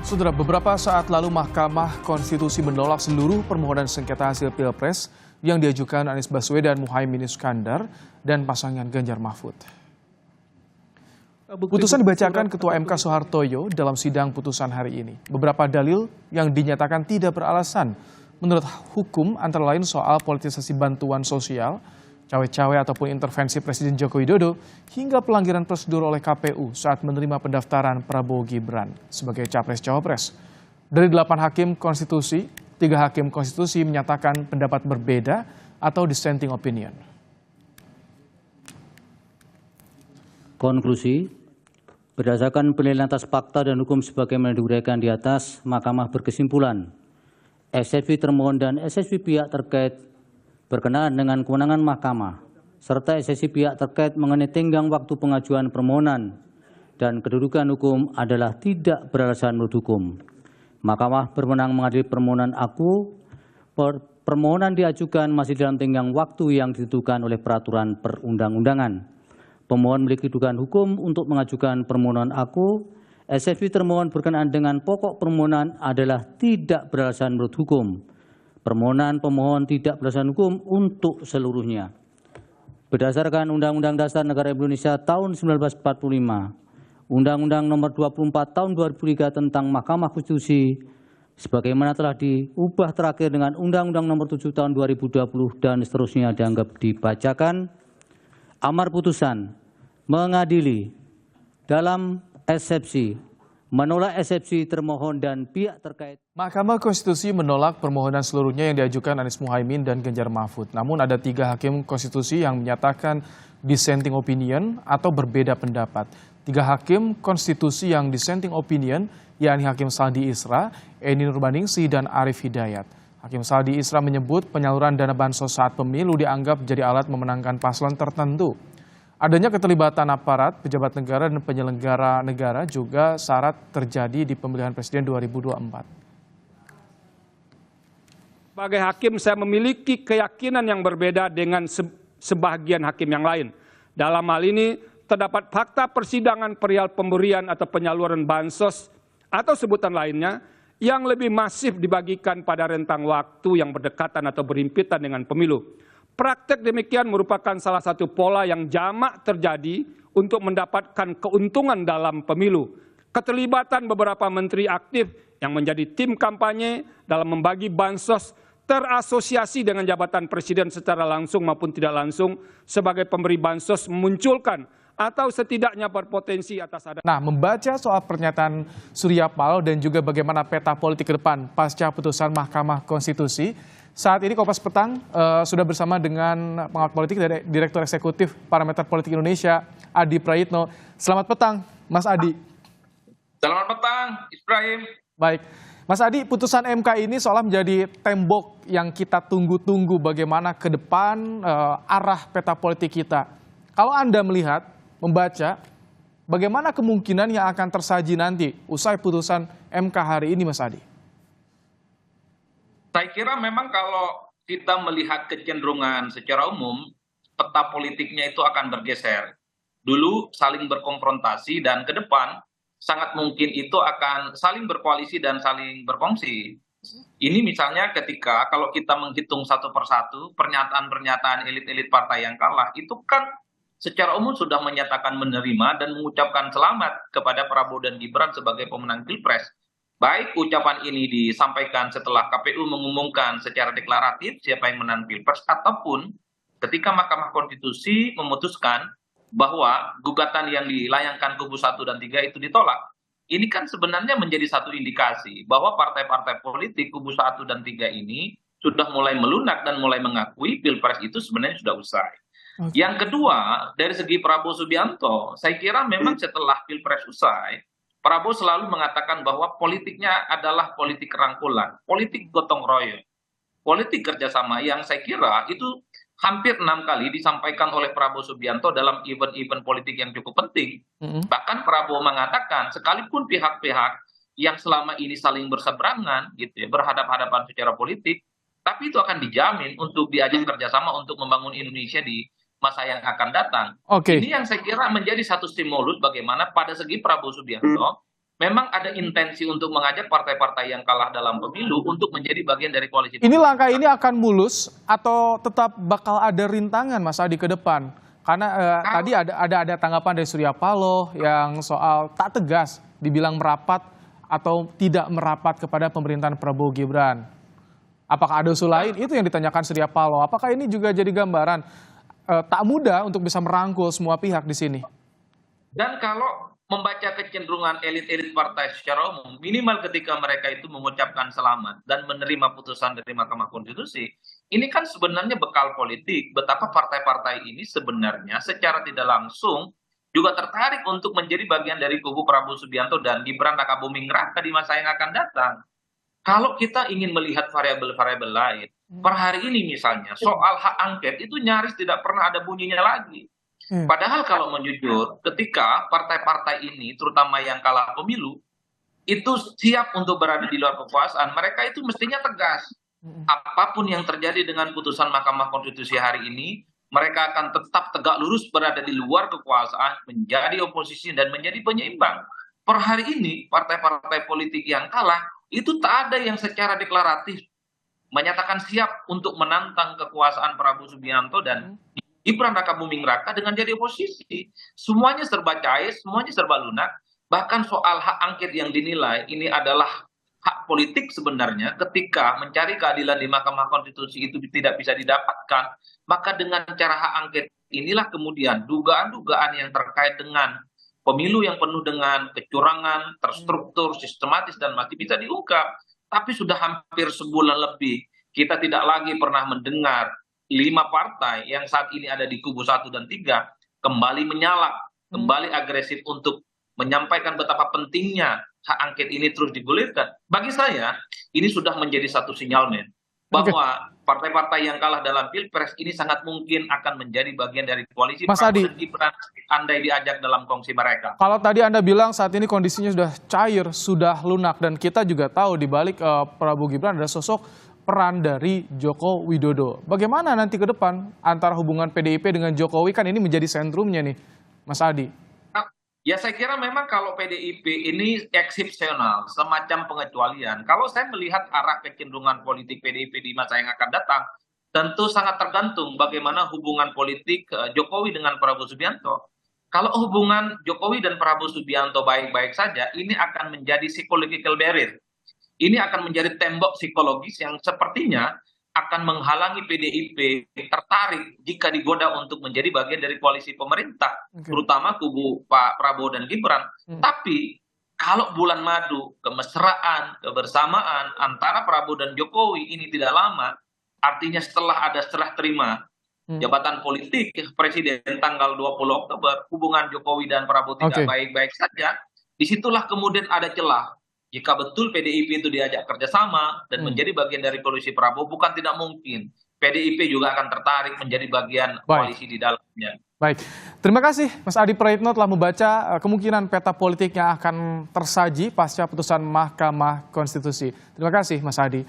Saudara, beberapa saat lalu Mahkamah Konstitusi menolak seluruh permohonan sengketa hasil Pilpres yang diajukan Anies Baswedan, Muhaimin Iskandar, dan pasangan Ganjar Mahfud. Putusan dibacakan Ketua MK Soehartoyo dalam sidang putusan hari ini. Beberapa dalil yang dinyatakan tidak beralasan menurut hukum antara lain soal politisasi bantuan sosial, cawe-cawe ataupun intervensi Presiden Joko Widodo, hingga pelanggaran prosedur oleh KPU saat menerima pendaftaran Prabowo Gibran sebagai Capres-Cawapres. Dari 8 hakim konstitusi, 3 hakim konstitusi menyatakan pendapat berbeda atau dissenting opinion. Konklusi, berdasarkan penilaian atas fakta dan hukum sebagaimana diuraikan di atas, Mahkamah berkesimpulan, eksepsi termohon dan eksepsi pihak terkait berkenaan dengan kewenangan Mahkamah, serta eksepsi pihak terkait mengenai tenggang waktu pengajuan permohonan dan kedudukan hukum adalah tidak beralasan menurut hukum. Mahkamah berwenang mengadili permohonan aku. Permohonan diajukan masih dalam tenggang waktu yang ditentukan oleh peraturan perundang-undangan. Pemohon memiliki kedudukan hukum untuk mengajukan permohonan aku. Eksepsi termohon berkenaan dengan pokok permohonan adalah tidak beralasan menurut hukum. Permohonan pemohon tidak beralasan hukum untuk seluruhnya. Berdasarkan Undang-Undang Dasar Negara Indonesia tahun 1945, Undang-Undang Nomor 24 tahun 2003 tentang Mahkamah Konstitusi, sebagaimana telah diubah terakhir dengan Undang-Undang Nomor 7 tahun 2020 dan seterusnya dianggap dibacakan. Amar putusan mengadili dalam eksepsi, menolak eksepsi termohon dan pihak terkait. Mahkamah Konstitusi menolak permohonan seluruhnya yang diajukan Anies Muhaimin dan Ganjar Mahfud. Namun ada 3 hakim konstitusi yang menyatakan dissenting opinion atau berbeda pendapat. 3 hakim konstitusi yang dissenting opinion, yakni Hakim Saldi Isra, Eni Nurbaningsih, dan Arief Hidayat. Hakim Saldi Isra menyebut penyaluran dana bansos saat pemilu dianggap jadi alat memenangkan paslon tertentu. Adanya keterlibatan aparat, pejabat negara, dan penyelenggara negara juga syarat terjadi di pemilihan presiden 2024. Sebagai hakim, saya memiliki keyakinan yang berbeda dengan sebagian hakim yang lain. Dalam hal ini, terdapat fakta persidangan perihal pemberian atau penyaluran bansos atau sebutan lainnya yang lebih masif dibagikan pada rentang waktu yang berdekatan atau berhimpitan dengan pemilu. Praktek demikian merupakan salah satu pola yang jamak terjadi untuk mendapatkan keuntungan dalam pemilu. Keterlibatan beberapa menteri aktif yang menjadi tim kampanye dalam membagi bansos terasosiasi dengan jabatan presiden secara langsung maupun tidak langsung sebagai pemberi bansos memunculkan atau setidaknya berpotensi atas ada. Nah, membaca soal pernyataan Surya Paloh dan juga bagaimana peta politik ke depan pasca putusan Mahkamah Konstitusi, saat ini Kompas Petang sudah bersama dengan pengamat politik dari Direktur Eksekutif Parameter Politik Indonesia, Adi Prayitno. Selamat petang, Mas Adi. Selamat petang, Ibrahim. Baik, Mas Adi, putusan MK ini seolah menjadi tembok yang kita tunggu-tunggu bagaimana ke depan arah peta politik kita. Kalau Anda melihat, membaca, bagaimana kemungkinan yang akan tersaji nanti usai putusan MK hari ini, Mas Adi? Saya kira memang kalau kita melihat kecenderungan secara umum, peta politiknya itu akan bergeser. Dulu saling berkonfrontasi dan ke depan sangat mungkin itu akan saling berkoalisi dan saling berkongsi. Ini misalnya ketika kalau kita menghitung satu persatu pernyataan-pernyataan elit-elit partai yang kalah, itu kan secara umum sudah menyatakan menerima dan mengucapkan selamat kepada Prabowo dan Gibran sebagai pemenang Pilpres. Baik ucapan ini disampaikan setelah KPU mengumumkan secara deklaratif siapa yang menang Pilpres, ataupun ketika Mahkamah Konstitusi memutuskan bahwa gugatan yang dilayangkan kubu 1 dan 3 itu ditolak. Ini kan sebenarnya menjadi satu indikasi bahwa partai-partai politik kubu 1 dan 3 ini sudah mulai melunak dan mulai mengakui Pilpres itu sebenarnya sudah usai. Yang kedua, dari segi Prabowo Subianto, saya kira memang setelah Pilpres usai, Prabowo selalu mengatakan bahwa politiknya adalah politik rangkulan, politik gotong royong, politik kerjasama yang saya kira itu hampir 6 kali disampaikan oleh Prabowo Subianto dalam event-event politik yang cukup penting. Bahkan Prabowo mengatakan sekalipun pihak-pihak yang selama ini saling berseberangan, gitu ya, berhadap-hadapan secara politik, tapi itu akan dijamin untuk diajak kerjasama untuk membangun Indonesia di masa yang akan datang. Ini yang saya kira menjadi satu stimulus bagaimana pada segi Prabowo Subianto memang ada intensi untuk mengajak partai-partai yang kalah dalam pemilu untuk menjadi bagian dari koalisi. Ini langkah ini akan mulus atau tetap bakal ada rintangan Mas Adi ke depan? Karena tadi ada tanggapan dari Surya Paloh yang soal tak tegas, dibilang merapat atau tidak merapat kepada pemerintahan Prabowo Gibran. Apakah ada usul lain? Itu yang ditanyakan Surya Paloh. Apakah ini juga jadi gambaran tak mudah untuk bisa merangkul semua pihak di sini? Dan kalau membaca kecenderungan elit-elit partai secara umum, minimal ketika mereka itu mengucapkan selamat dan menerima putusan dari Mahkamah Konstitusi, ini kan sebenarnya bekal politik betapa partai-partai ini sebenarnya secara tidak langsung juga tertarik untuk menjadi bagian dari kubu Prabowo Subianto dan Gibran Rakabuming Raka di masa yang akan datang. Kalau kita ingin melihat variabel-variabel lain, per hari ini misalnya soal hak angket itu nyaris tidak pernah ada bunyinya lagi. Padahal kalau menjujur, ketika partai-partai ini, terutama yang kalah pemilu, itu siap untuk berada di luar kekuasaan, mereka itu mestinya tegas. Apapun yang terjadi dengan putusan Mahkamah Konstitusi hari ini, mereka akan tetap tegak lurus berada di luar kekuasaan, menjadi oposisi dan menjadi penyeimbang. Per hari ini, partai-partai politik yang kalah, itu tak ada yang secara deklaratif menyatakan siap untuk menantang kekuasaan Prabowo Subianto dan Gibran Rakabuming Raka dengan jadi oposisi. Semuanya serba cair, semuanya serba lunak. Bahkan soal hak angket yang dinilai ini adalah hak politik sebenarnya ketika mencari keadilan di Mahkamah Konstitusi itu tidak bisa didapatkan, maka dengan cara hak angket inilah kemudian dugaan-dugaan yang terkait dengan pemilu yang penuh dengan kecurangan, terstruktur, sistematis dan masih bisa diungkap. Tapi sudah hampir sebulan lebih kita tidak lagi pernah mendengar 5 partai yang saat ini ada di kubu 1 dan 3 kembali menyalak, kembali agresif untuk menyampaikan betapa pentingnya hak angket ini terus digulirkan. Bagi saya, ini sudah menjadi satu sinyalmen bahwa partai-partai yang kalah dalam Pilpres ini sangat mungkin akan menjadi bagian dari koalisi Mas Prabowo Adi, dan Gibran andai diajak dalam kongsi mereka. kalau tadi Anda bilang saat ini kondisinya sudah cair, sudah lunak, dan kita juga tahu di balik Prabowo Gibran ada sosok peran dari Joko Widodo. Bagaimana nanti ke depan antara hubungan PDIP dengan Jokowi, kan ini menjadi sentrumnya nih, Mas Adi? Ya saya kira memang kalau PDIP ini eksepsional, semacam pengecualian. Kalau saya melihat arah kecenderungan politik PDIP di masa yang akan datang, tentu sangat tergantung bagaimana hubungan politik Jokowi dengan Prabowo Subianto. Kalau hubungan Jokowi dan Prabowo Subianto baik-baik saja, ini akan menjadi psychological barrier. Ini akan menjadi tembok psikologis yang sepertinya akan menghalangi PDIP tertarik jika digoda untuk menjadi bagian dari koalisi pemerintah, terutama kubu Pak Prabowo dan Gibran. Tapi kalau bulan madu, kemesraan, kebersamaan antara Prabowo dan Jokowi ini tidak lama, artinya setelah terima jabatan politik Presiden tanggal 20 Oktober, hubungan Jokowi dan Prabowo tidak baik-baik saja, disitulah kemudian ada celah. Jika betul PDIP itu diajak kerjasama dan menjadi bagian dari koalisi Prabowo, bukan tidak mungkin PDIP juga akan tertarik menjadi bagian koalisi di dalamnya. Baik, terima kasih Mas Adi Praitno telah membaca kemungkinan peta politik yang akan tersaji pasca putusan Mahkamah Konstitusi. Terima kasih Mas Adi.